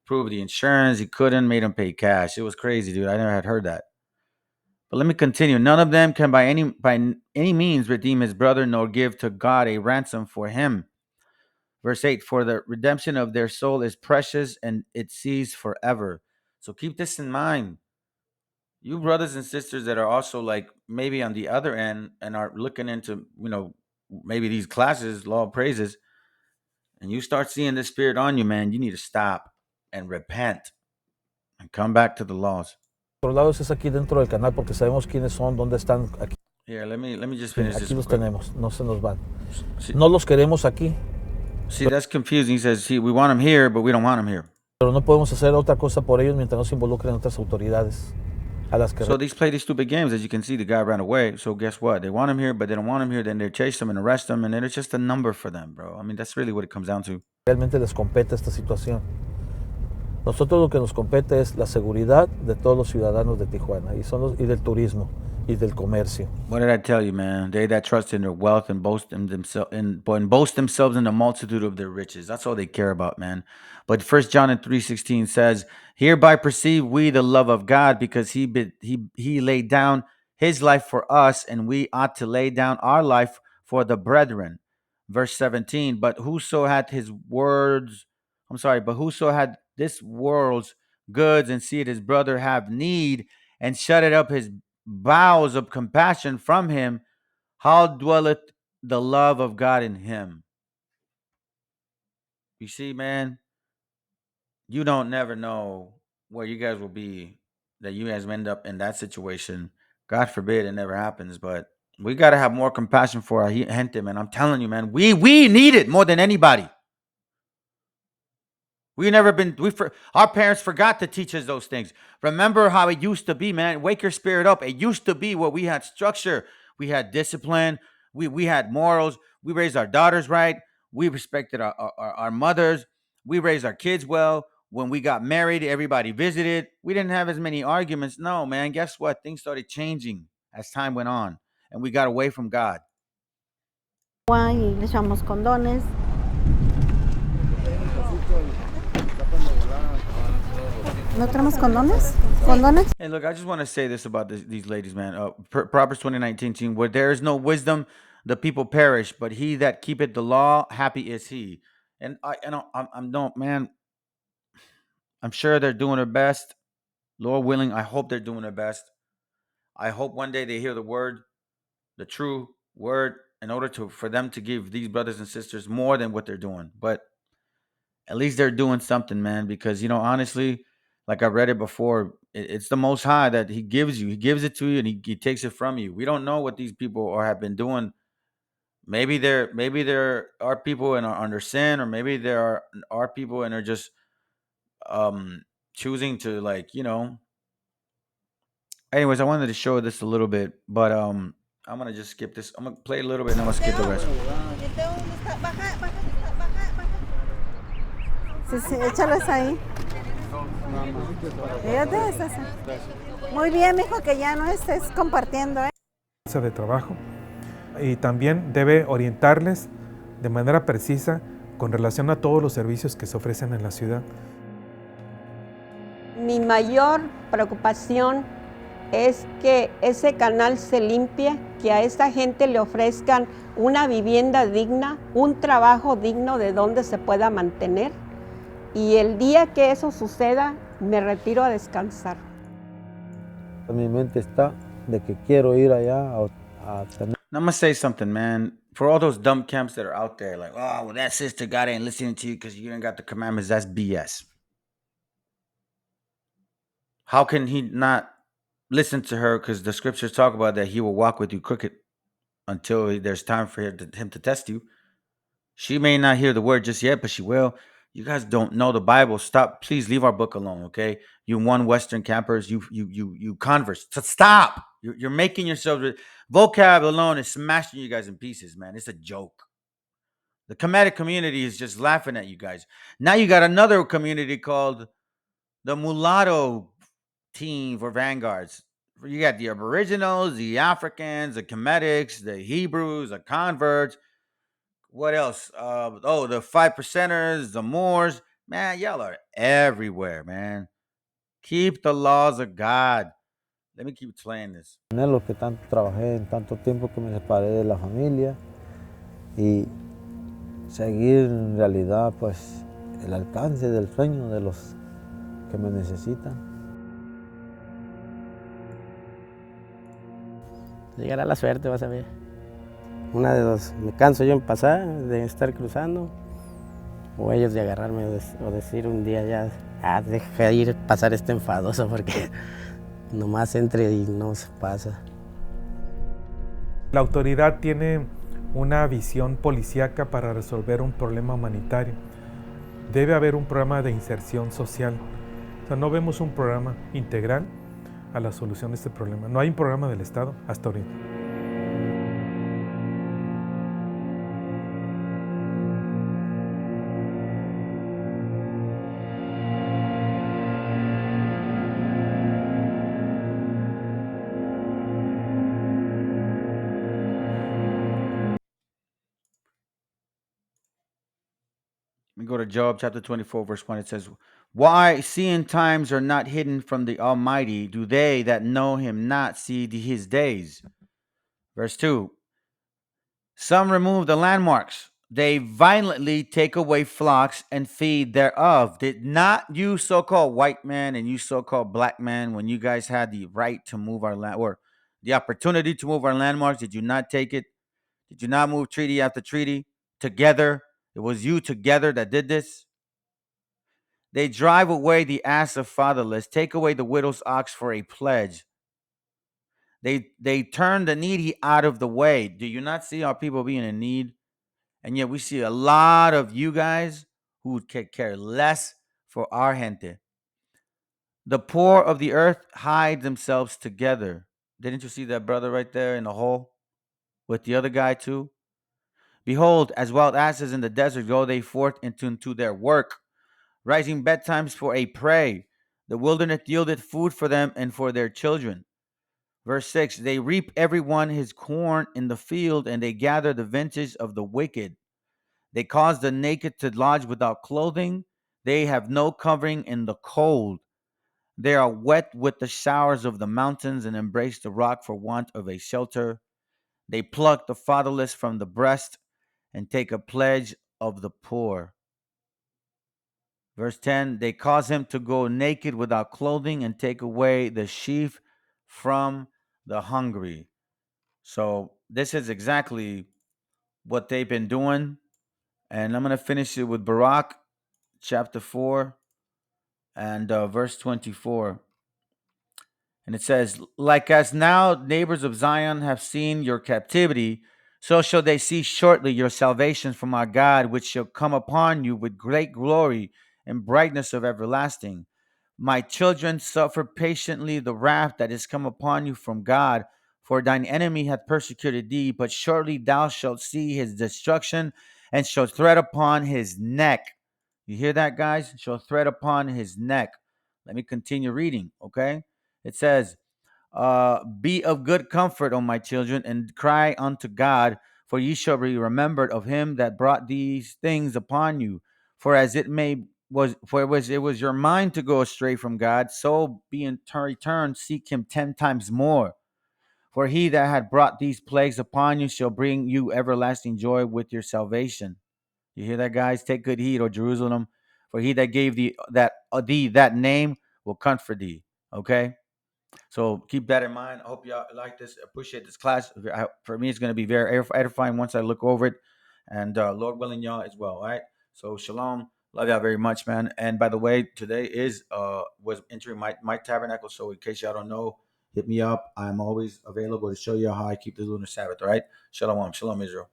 Speaker 1: prove the insurance. He couldn't, made him pay cash. It was crazy, dude. I never had heard that. But let me continue. None of them can by any means redeem his brother, nor give to God a ransom for him. Verse 8, for the redemption of their soul is precious and it sees forever. So keep this in mind. You brothers and sisters that are also like maybe on the other end and are looking into, maybe these classes, law of praises, and you start seeing this spirit on you, man, you need to stop and repent and come back to the laws.
Speaker 7: Controlados es aquí dentro del canal porque sabemos quiénes son, dónde están. Aquí,
Speaker 1: Here, let me just finish this
Speaker 7: aquí
Speaker 1: real
Speaker 7: los
Speaker 1: quick.
Speaker 7: tenemos, no se nos van.
Speaker 1: See,
Speaker 7: No los queremos aquí,
Speaker 1: that's confusing. He says, see, we want them here, but we don't want them here.
Speaker 7: pero no podemos hacer otra cosa por ellos mientras no se involucren otras autoridades a las que
Speaker 1: So these play these stupid games. As you can see, the guy ran away. So guess what? They want him here, but they don't want him here. Then they chase him and arrest him, and then it's just a number for them, bro. I mean, that's really what it comes down to.
Speaker 7: realmente les compete esta situación. Nosotros lo que nos compete es la seguridad de todos los ciudadanos de Tijuana y del turismo y del comercio.
Speaker 1: What did I tell you, man? They that trust in their wealth and boast in themselves and boast themselves in the multitude of their riches. That's all they care about, man. But 1 John 3:16 says, "Hereby perceive we the love of God, because he laid down his life for us, and we ought to lay down our life for the brethren." Verse 17, but whoso had this world's goods and seeth his brother have need and shut up his bowels of compassion from him, how dwelleth the love of God in him? You see, man, you don't never know where you guys will be, that you guys end up in that situation. God forbid it never happens, but we got to have more compassion for our gente, man. I'm telling you, man, we need it more than anybody. Our parents forgot to teach us those things. Remember how it used to be, man. Wake your spirit up. It used to be where we had structure, we had discipline, we had morals. We raised our daughters right. We respected our mothers. We raised our kids well. When we got married, everybody visited. We didn't have as many arguments. No, man. Guess what? Things started changing as time went on, and we got away from God.
Speaker 12: Y le echamos condones. ¿No tenemos condones? ¿Condones?
Speaker 1: Hey, look, I just want to say this about these ladies, man. Proverbs 20:19, where there is no wisdom, the people perish, but he that keepeth the law, happy is he. And I'm no man. I'm sure they're doing their best. Lord willing, I hope they're doing their best. I hope one day they hear the word, the true word, in order for them to give these brothers and sisters more than what they're doing. But at least they're doing something, man. Because honestly, like I read it before, it's the Most High that He gives you. He gives it to you, and He takes it from you. We don't know what these people have been doing. Maybe there are people and are under sin, or maybe there are people and are just um choosing to, like, Anyways, I wanted to show this a little bit, but I'm gonna just skip this. I'm gonna play a little bit, and I'm gonna skip the rest.
Speaker 12: Sí, sí, échalas ahí. Fíjate, es esa. Muy bien, mijo, que ya no estés compartiendo, ¿eh?
Speaker 2: De trabajo, y también debe orientarles de manera precisa con relación a todos los servicios que se ofrecen en la ciudad.
Speaker 3: Mi mayor preocupación es que ese canal se limpie, que a esta gente le ofrezcan una vivienda digna, un trabajo digno de donde se pueda mantener. Y el día que eso suceda, me retiro a descansar.
Speaker 6: En mi mente está de que quiero ir allá a tener.
Speaker 1: Now, I'm gonna say something, man. For all those dumb camps that are out there, like, oh, well, that sister God ain't listening to you because you ain't got the commandments. That's BS. How can he not listen to her? Because the scriptures talk about that he will walk with you crooked until there's time for him to test you. She may not hear the word just yet, but she will. You guys don't know the Bible. Stop. Please leave our book alone, okay? You one Western campers, you converts. Stop. You're making yourselves. Vocab alone is smashing you guys in pieces, man. It's a joke. The comedic community is just laughing at you guys. Now you got another community called the mulatto team for vanguards. You got the aboriginals, the Africans, the Comedics, the Hebrews, the converts. What else? The 5%ers, the Moors. Man, y'all are everywhere, man. Keep the laws of God. Let me keep playing this.
Speaker 6: Lo que tanto trabajé en tanto tiempo que me separé de la familia y seguir en realidad pues el alcance del sueño de los que me necesitan.
Speaker 13: Llegará la suerte, vas a ver. Una de dos, me canso yo en pasar, de estar cruzando, o ellos de agarrarme o decir un día ya, deja ir pasar este enfadoso porque nomás entre y no se pasa.
Speaker 2: La autoridad tiene una visión policíaca para resolver un problema humanitario. Debe haber un programa de inserción social. O sea, no vemos un programa integral a la solución de este problema. No hay un programa del Estado hasta ahorita.
Speaker 1: We go to Job chapter 24, verse 1. It says, why, seeing times are not hidden from the Almighty, do they that know him not see his days? Verse 2. Some remove the landmarks. They violently take away flocks and feed thereof. Did not you so-called white man and you so-called black man, when you guys had the right to move our land, or the opportunity to move our landmarks, did you not take it? Did you not move treaty after treaty together? It was you together that did this. They drive away the ass of fatherless, take away the widow's ox for a pledge. They turn the needy out of the way. Do you not see our people being in need? And yet we see a lot of you guys who could care less for our gente. The poor of the earth hide themselves together. Didn't you see that brother right there in the hole with the other guy too? Behold, as wild asses in the desert go they forth into their work, rising betimes for a prey. The wilderness yieldeth food for them and for their children. Verse 6, they reap every one his corn in the field, and they gather the vintage of the wicked. They cause the naked to lodge without clothing. They have no covering in the cold. They are wet with the showers of the mountains and embrace the rock for want of a shelter. They pluck the fatherless from the breast and take a pledge of the poor. Verse 10, they cause him to go naked without clothing and take away the sheaf from the hungry. So this is exactly what they've been doing. And I'm going to finish it with Barak chapter 4 and verse 24. And it says, like as now neighbors of Zion have seen your captivity, so shall they see shortly your salvation from our God, which shall come upon you with great glory and brightness of everlasting. My children, suffer patiently the wrath that is come upon you from God, for thine enemy hath persecuted thee, but shortly thou shalt see his destruction and shalt tread upon his neck. You hear that, guys? Shall tread upon his neck. Let me continue reading, okay? It says, be of good comfort, O my children, and cry unto God, for ye shall be remembered of him that brought these things upon you. For as it may was for it was your mind to go astray from God, so be in return seek him 10 times more. For he that had brought these plagues upon you shall bring you everlasting joy with your salvation. You hear that, guys? Take good heed, O Jerusalem, for he that gave thee that name will comfort thee. Okay. So keep that in mind. I hope y'all like this. Appreciate this class. For me, it's going to be very edifying once I look over it, and Lord willing, y'all as well. All right. So shalom. Love y'all very much, man. And by the way, today is was entering my tabernacle. So in case y'all don't know, hit me up. I'm always available to show you how I keep the lunar Sabbath. All right. Shalom. Shalom, Israel.